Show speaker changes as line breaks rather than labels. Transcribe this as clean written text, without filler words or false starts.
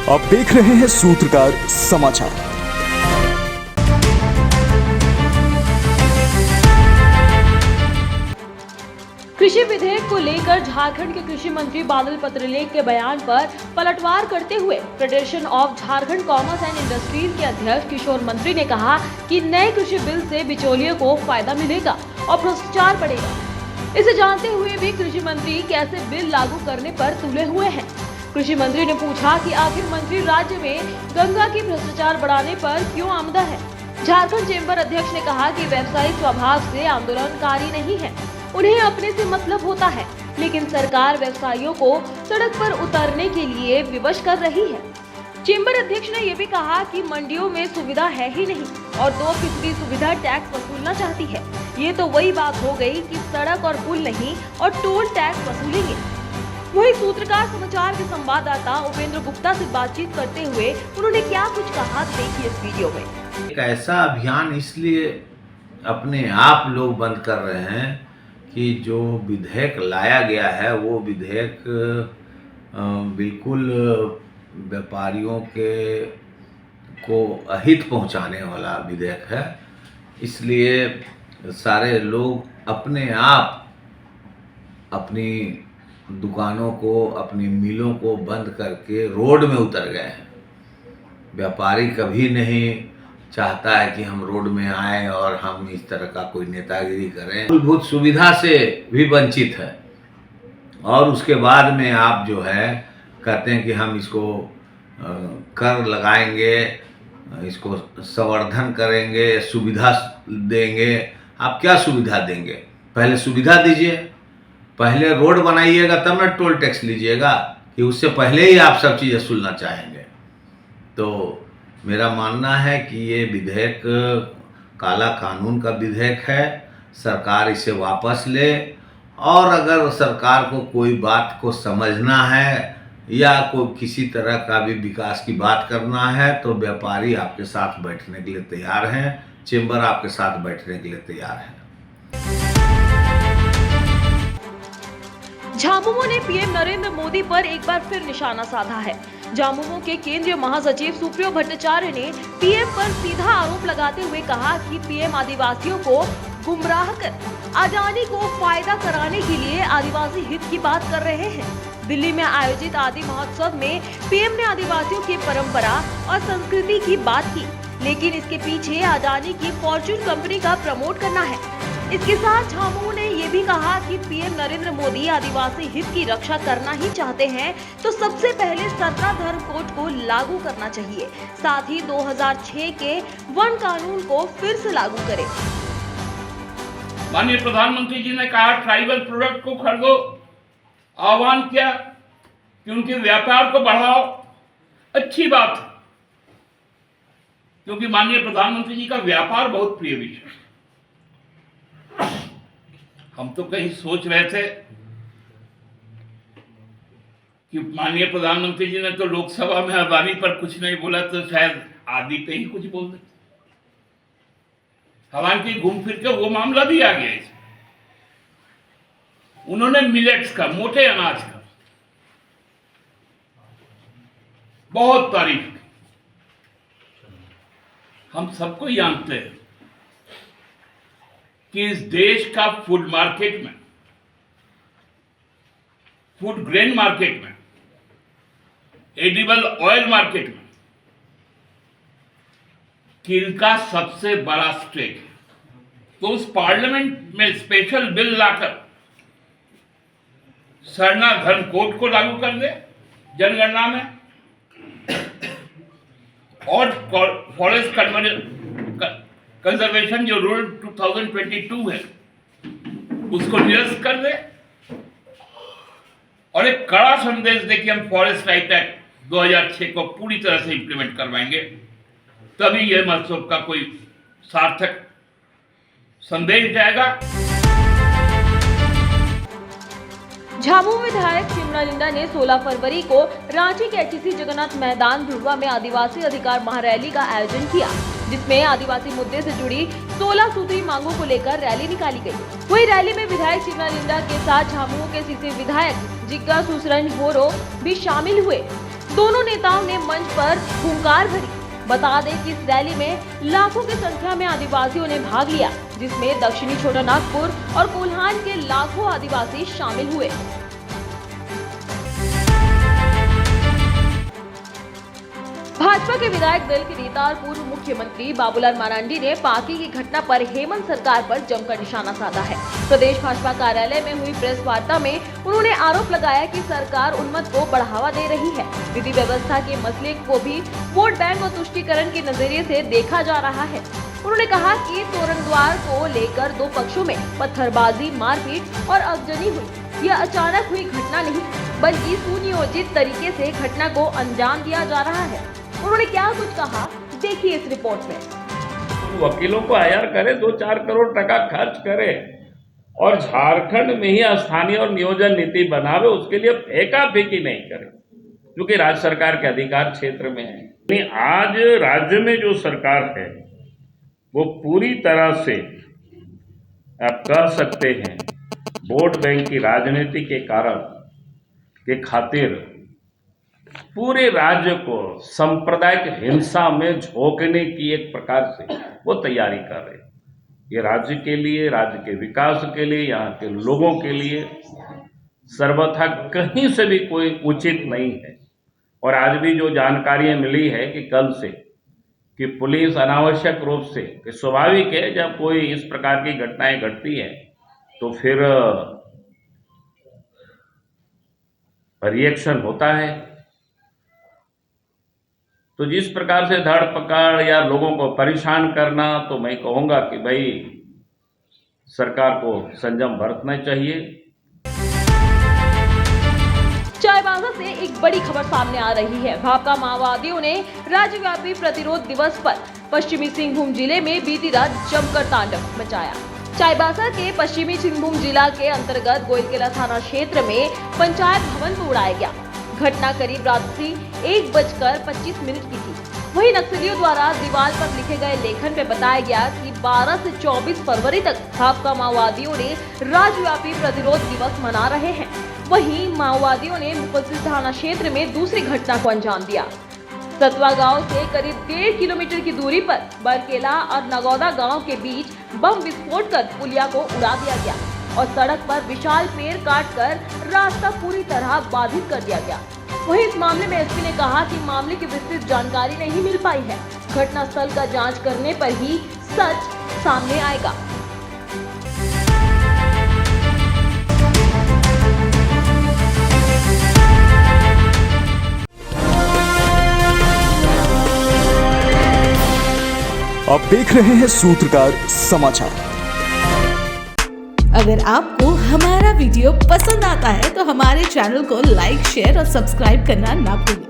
आप देख रहे हैं सूत्रकार समाचार।
कृषि विधेयक को लेकर झारखंड के कृषि मंत्री बादल पत्रलेख के बयान पर पलटवार करते हुए federation of Jharkhand commerce and industries के अध्यक्ष किशोर मंत्री ने कहा कि नए कृषि बिल से बिचौलियों को फायदा मिलेगा और भ्रष्टाचार बढ़ेगा। इसे जानते हुए भी कृषि मंत्री कैसे बिल लागू करने पर तुले हुए हैं। कृषि मंत्री ने पूछा कि आखिर मंत्री राज्य में गंगा की भ्रष्टाचार बढ़ाने पर क्यों आमदा है। झारखंड चेंबर अध्यक्ष ने कहा कि व्यवसायी स्वभाव से आंदोलनकारी नहीं है, उन्हें अपने से मतलब होता है, लेकिन सरकार व्यवसायियों को सड़क पर उतरने के लिए विवश कर रही है। चेंबर अध्यक्ष ने यह भी कहा कि मंडियों में सुविधा है ही नहीं और 2% सुविधा टैक्स वसूलना चाहती है। ये तो वही बात हो गई कि सड़क और पुल नहीं और टोल टैक्स वसूलेंगे। वही सूत्रकार समाचार के संवाददाता उपेंद्र गुप्ता से बातचीत करते हुए उन्होंने क्या कुछ कहा, देखिए इस वीडियो में।
एक ऐसा अभियान इसलिए अपने आप लोग बंद कर रहे हैं कि जो विधेयक लाया गया है वो विधेयक बिल्कुल व्यापारियों को अहित पहुंचाने वाला विधेयक है। इसलिए सारे लोग अपने आप अपनी दुकानों को, अपनी मिलों को बंद करके रोड में उतर गए हैं। व्यापारी कभी नहीं चाहता है कि हम रोड में आए और हम इस तरह का कोई नेतागिरी करें। मूलभूत सुविधा से भी वंचित है और उसके बाद में आप जो है कहते हैं कि हम इसको कर लगाएंगे, इसको संवर्धन करेंगे, सुविधा देंगे। आप क्या सुविधा देंगे? पहले सुविधा दीजिए, पहले रोड बनाइएगा तब ना टोल टैक्स लीजिएगा, कि उससे पहले ही आप सब चीज़ें सुनना चाहेंगे। तो मेरा मानना है कि ये विधेयक काला कानून का विधेयक है। सरकार इसे वापस ले और अगर सरकार को कोई बात को समझना है या कोई किसी तरह का भी विकास की बात करना है तो व्यापारी आपके साथ बैठने के लिए तैयार हैं, चेंबर आपके साथ बैठने के लिए तैयार है।
झामुमो ने पीएम नरेंद्र मोदी पर एक बार फिर निशाना साधा है। झामुमो के केंद्रीय महासचिव सुप्रियो भट्टाचार्य ने पीएम पर सीधा आरोप लगाते हुए कहा कि पीएम आदिवासियों को गुमराह कर अडानी को फायदा कराने के लिए आदिवासी हित की बात कर रहे हैं। दिल्ली में आयोजित आदि महोत्सव में पीएम ने आदिवासियों की परंपरा और संस्कृति की बात की, लेकिन इसके पीछे अडानी की फॉर्च्यून कंपनी का प्रमोट करना है। इसके साथ झामुमो ने यह भी कहा कि पीएम नरेंद्र मोदी आदिवासी हित की रक्षा करना ही चाहते हैं तो सबसे पहले 17 धर्म कोड को लागू करना चाहिए, साथ ही 2006 के वन कानून को फिर से लागू करें।
माननीय प्रधानमंत्री जी ने कहा ट्राइबल प्रोडक्ट को खरीदो, आह्वान किया कि उनके व्यापार को बढ़ाओ। अच्छी बात है, क्योंकि माननीय प्रधानमंत्री जी का व्यापार बहुत प्रिय विषय है। हम तो कहीं सोच रहे थे कि माननीय प्रधानमंत्री जी ने तो लोकसभा में अडानी पर कुछ नहीं बोला तो शायद आदि पे ही कुछ बोल देते। हालांकि घूम फिर के वो मामला भी आ गया इसमें। उन्होंने मिलेट्स का, मोटे अनाज का बहुत तारीफ की। हम सबको जानते हैं कि इस देश का फूड मार्केट में, फूड ग्रेन मार्केट में, एडिबल ऑयल मार्केट में किल का सबसे बड़ा स्टेक है। तो उस पार्लियामेंट में स्पेशल बिल लाकर सरना धर्म कोड को लागू कर दे जनगणना में और फॉरेस्ट कंजर्वेशन जो रूल 2022 है उसको निरस्त कर दे और एक कड़ा संदेश दे कि हम फॉरेस्ट राइट एक्ट 2006 को पूरी तरह से इंप्लीमेंट करवाएंगे, तभी यह महोत्सव का कोई सार्थक संदेश जाएगा।
झामुमो विधायक चिमना लिंडा ने 16 फरवरी को रांची के एचईसी जगन्नाथ मैदान धुर्वा में आदिवासी अधिकार महारैली का आयोजन किया, जिसमें आदिवासी मुद्दे से जुड़ी 16 सूत्री मांगों को लेकर रैली निकाली गई। वही रैली में विधायक चिमना लिंडा के साथ झामुमो के सीसी विधायक जिग्गा सुसरंज बोरो भी शामिल हुए। दोनों नेताओं ने मंच पर हुंकार भरी। बता दें कि इस रैली में लाखों की संख्या में आदिवासियों ने भाग लिया, जिसमें दक्षिणी छोटानागपुर और कोल्हान के लाखों आदिवासी शामिल हुए। भाजपा के विधायक दल के नेता और पूर्व मुख्यमंत्री बाबूलाल मरांडी ने पाकी की घटना पर हेमंत सरकार पर जमकर निशाना साधा है। प्रदेश भाजपा कार्यालय में हुई प्रेस वार्ता में उन्होंने आरोप लगाया कि सरकार उन्मत्त को बढ़ावा दे रही है। विधि व्यवस्था के मसले को भी वोट बैंक और तुष्टीकरण के नजरिए से देखा जा रहा है। उन्होंने कहा कि तोरण द्वार को लेकर दो पक्षों में पत्थरबाजी, मारपीट और आगजनी हुई। यह अचानक हुई घटना नहीं, बल्कि सुनियोजित तरीके से घटना को अंजाम दिया जा रहा है। उन्होंने क्या कुछ कहा, देखिए इस रिपोर्ट में।
वकीलों को हायर करे, 2-4 करोड़ टका खर्च करे और झारखंड में ही स्थानीय और नियोजन नीति बनावे, उसके लिए फेंका फेंकी नहीं करे, क्योंकि राज्य सरकार के अधिकार क्षेत्र में है। आज राज्य में जो सरकार है वो पूरी तरह से आप कह सकते हैं वोट बैंक की राजनीति के कारण के खातिर पूरे राज्य को सांप्रदायिक हिंसा में झोंकने की एक प्रकार से वो तैयारी कर रहे हैं। ये राज्य के लिए, राज्य के विकास के लिए, यहाँ के लोगों के लिए सर्वथा कहीं से भी कोई उचित नहीं है। और आज भी जो जानकारियां मिली है कि कल से कि पुलिस अनावश्यक रूप से, कि स्वाभाविक है जब कोई इस प्रकार की घटनाएं घटती हैं तो फिर रिएक्शन होता है। तो जिस प्रकार से धड़ पकड़ या लोगों को परेशान करना, तो मैं कहूँगा कि भाई सरकार को संयम बरतना चाहिए।
चाईबासा से एक बड़ी खबर सामने आ रही है। भाकपा माओवादियों ने राज्यव्यापी प्रतिरोध दिवस पर पश्चिमी सिंहभूम जिले में बीती रात जमकर तांडव मचाया। चाईबासा के पश्चिमी सिंहभूम जिला के अंतर्गत गोइलकेला थाना क्षेत्र में पंचायत भवन को उड़ाया गया। घटना करीब रात्रि 1:25 की थी। वहीं नक्सलियों द्वारा दीवार पर लिखे गए लेखन में बताया गया कि 12 से 24 फरवरी तक भाकपा माओवादियों ने राज्यव्यापी प्रतिरोध दिवस मना रहे हैं। वहीं माओवादियों ने मुफस्सिल थाना क्षेत्र में दूसरी घटना को अंजाम दिया। सतवा गांव से करीब 1.5 किलोमीटर की दूरी पर बरकेला और नगौदा गांव के बीच बम विस्फोट कर पुलिया को उड़ा दिया गया और सड़क पर विशाल पेड़ काटकर रास्ता पूरी तरह बाधित कर दिया गया। वहीं इस मामले में एसपी ने कहा कि मामले की विस्तृत जानकारी नहीं मिल पाई है। घटनास्थल का जांच करने पर ही सच सामने आएगा।
आप देख रहे हैं सूत्रकार समाचार।
अगर आपको हमारा वीडियो पसंद आता है तो हमारे चैनल को लाइक, शेयर और सब्सक्राइब करना ना भूलें।